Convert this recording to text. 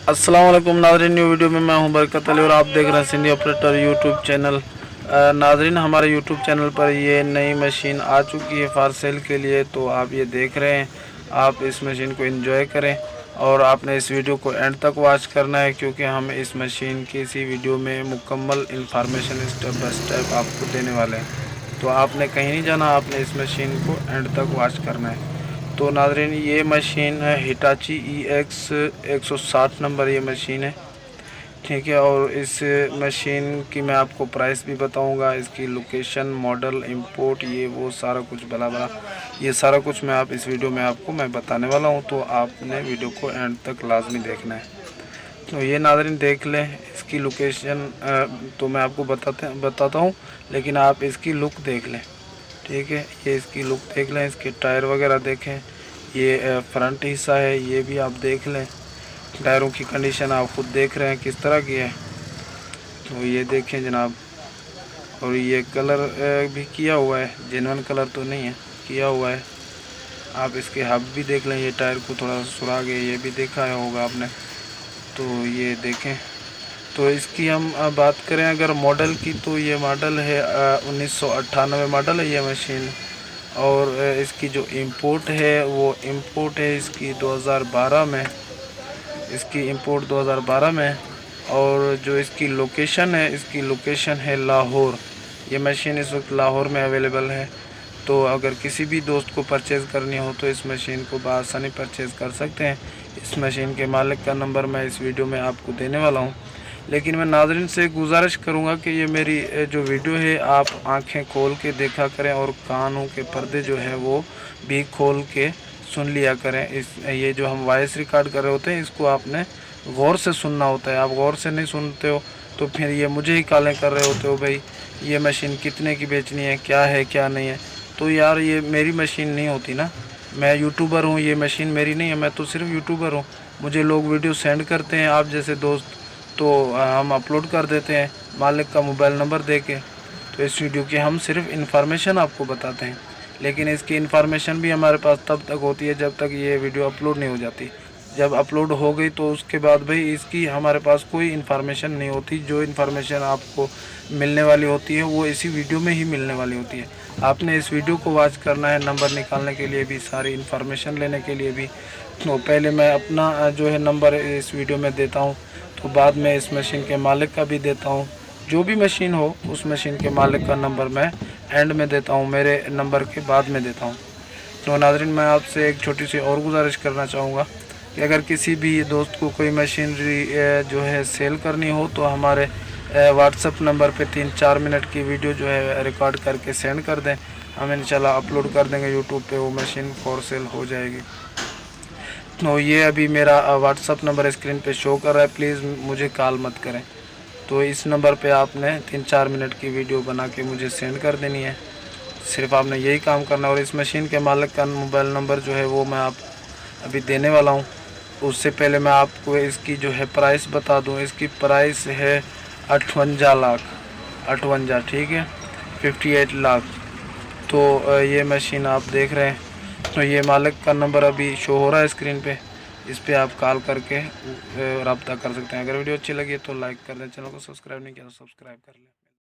अस्सलाम वालेकुम नाज़रीन, न्यू वीडियो में मैं हूं बरकत अली और आप देख रहे हैं सिंधी ऑपरेटर यूट्यूब चैनल। नाज़रीन, हमारे यूट्यूब चैनल पर ये नई मशीन आ चुकी है फॉर सेल के लिए, तो आप ये देख रहे हैं। आप इस मशीन को एंजॉय करें और आपने इस वीडियो को एंड तक वॉच करना है, क्योंकि हम इस मशीन की इसी वीडियो में मुकम्मल इंफॉर्मेशन स्टेप बाय स्टेप आपको देने वाले हैं। तो आपने कहीं नहीं जाना, आपने इस मशीन को एंड तक वॉच करना है। तो नाज़रीन, ये मशीन है हिटाची EX 160 नंबर ये मशीन है, ठीक है। और इस मशीन की मैं आपको प्राइस भी बताऊंगा, इसकी लोकेशन, मॉडल, इंपोर्ट, ये वो सारा कुछ भला भला ये सारा कुछ मैं इस वीडियो में आपको बताने वाला हूं। तो आपने वीडियो को एंड तक लाजमी देखना है। तो ये नाज़रीन देख लें इसकी लोकेशन, तो मैं आपको बताता हूँ, लेकिन आप इसकी लुक देख लें, ठीक है। ये इसकी लुक देख लें, इसके टायर वगैरह देखें। ये फ्रंट हिस्सा है, ये भी आप देख लें। टायरों की कंडीशन आप खुद देख रहे हैं किस तरह की है, तो ये देखें जनाब। और ये कलर भी किया हुआ है, जेन्युइन कलर तो नहीं है, किया हुआ है। आप इसके हब भी देख लें, ये टायर को थोड़ा सा सुराग है, ये भी देखा होगा आपने। तो ये देखें। तो इसकी हम बात करें अगर मॉडल की, तो ये मॉडल है 1998 मॉडल है ये मशीन। और इसकी जो इंपोर्ट है वो इंपोर्ट है इसकी 2012 में, इसकी इंपोर्ट 2012 में। और जो इसकी लोकेशन है, इसकी लोकेशन है लाहौर। ये मशीन इस वक्त लाहौर में अवेलेबल है। तो अगर किसी भी दोस्त को परचेज़ करनी हो तो इस मशीन को बआसानी परचेज़ कर सकते हैं। इस मशीन के मालिक का नंबर मैं इस वीडियो में आपको देने वाला हूं। लेकिन मैं नाज़रीन से गुजारिश करूंगा कि ये मेरी जो वीडियो है आप आंखें खोल के देखा करें और कानों के पर्दे जो है वो भी खोल के सुन लिया करें। ये जो हम वॉइस रिकॉर्ड कर रहे होते हैं, इसको आपने गौर से सुनना होता है। आप गौर से नहीं सुनते हो तो फिर ये मुझे ही कालें कर रहे होते हो, भाई ये मशीन कितने की बेचनी है, क्या नहीं है। तो यार ये मेरी मशीन नहीं होती ना, मैं यूट्यूबर हूँ, ये मशीन मेरी नहीं है, मैं तो सिर्फ यूट्यूबर हूँ। मुझे लोग वीडियो सेंड करते हैं, आप जैसे दोस्त, तो हम अपलोड कर देते हैं मालिक का मोबाइल नंबर दे के। तो इस वीडियो की हम सिर्फ इन्फॉर्मेशन आपको बताते हैं, लेकिन इसकी इन्फॉर्मेशन भी हमारे पास तब तक होती है जब तक ये वीडियो अपलोड नहीं हो जाती। जब अपलोड हो गई तो उसके बाद भाई इसकी हमारे पास कोई इन्फॉर्मेशन नहीं होती। जो इन्फॉर्मेशन आपको मिलने वाली होती है वो इसी वीडियो में ही मिलने वाली होती है। आपने इस वीडियो को वॉच करना है, नंबर निकालने के लिए भी, सारी इन्फॉर्मेशन लेने के लिए भी। तो पहले मैं अपना जो है नंबर इस वीडियो में देता हूँ, तो बाद में इस मशीन के मालिक का भी देता हूँ। जो भी मशीन हो उस मशीन के मालिक का नंबर मैं एंड में देता हूँ, मेरे नंबर के बाद में देता हूँ। तो नाज़रीन, मैं आपसे एक छोटी सी और गुजारिश करना चाहूँगा कि अगर किसी भी दोस्त को कोई मशीनरी जो है सेल करनी हो तो हमारे व्हाट्सअप नंबर पे 3-4 मिनट की वीडियो जो है रिकॉर्ड करके सेंड कर दें, हम इंशाल्लाह अपलोड कर देंगे यूट्यूब पे, वो मशीन फॉर सेल हो जाएगी। तो ये अभी मेरा व्हाट्सअप नंबर स्क्रीन पे शो कर रहा है, प्लीज़ मुझे कॉल मत करें। तो इस नंबर पे आपने 3-4 मिनट की वीडियो बना के मुझे सेंड कर देनी है, सिर्फ आपने यही काम करना है। और इस मशीन के मालिक का मोबाइल नंबर जो है वो मैं आप अभी देने वाला हूँ। उससे पहले मैं आपको इसकी जो है प्राइस बता दूँ। इसकी प्राइस है 58 लाख, 58, ठीक है, 58 लाख। तो ये मशीन आप देख रहे हैं, तो ये मालिक का नंबर अभी शो हो रहा है स्क्रीन पे, इस पर आप कॉल करके रब्ता कर सकते हैं। अगर वीडियो अच्छी लगी तो लाइक कर दें, चैनल को सब्सक्राइब नहीं किया तो सब्सक्राइब कर लें।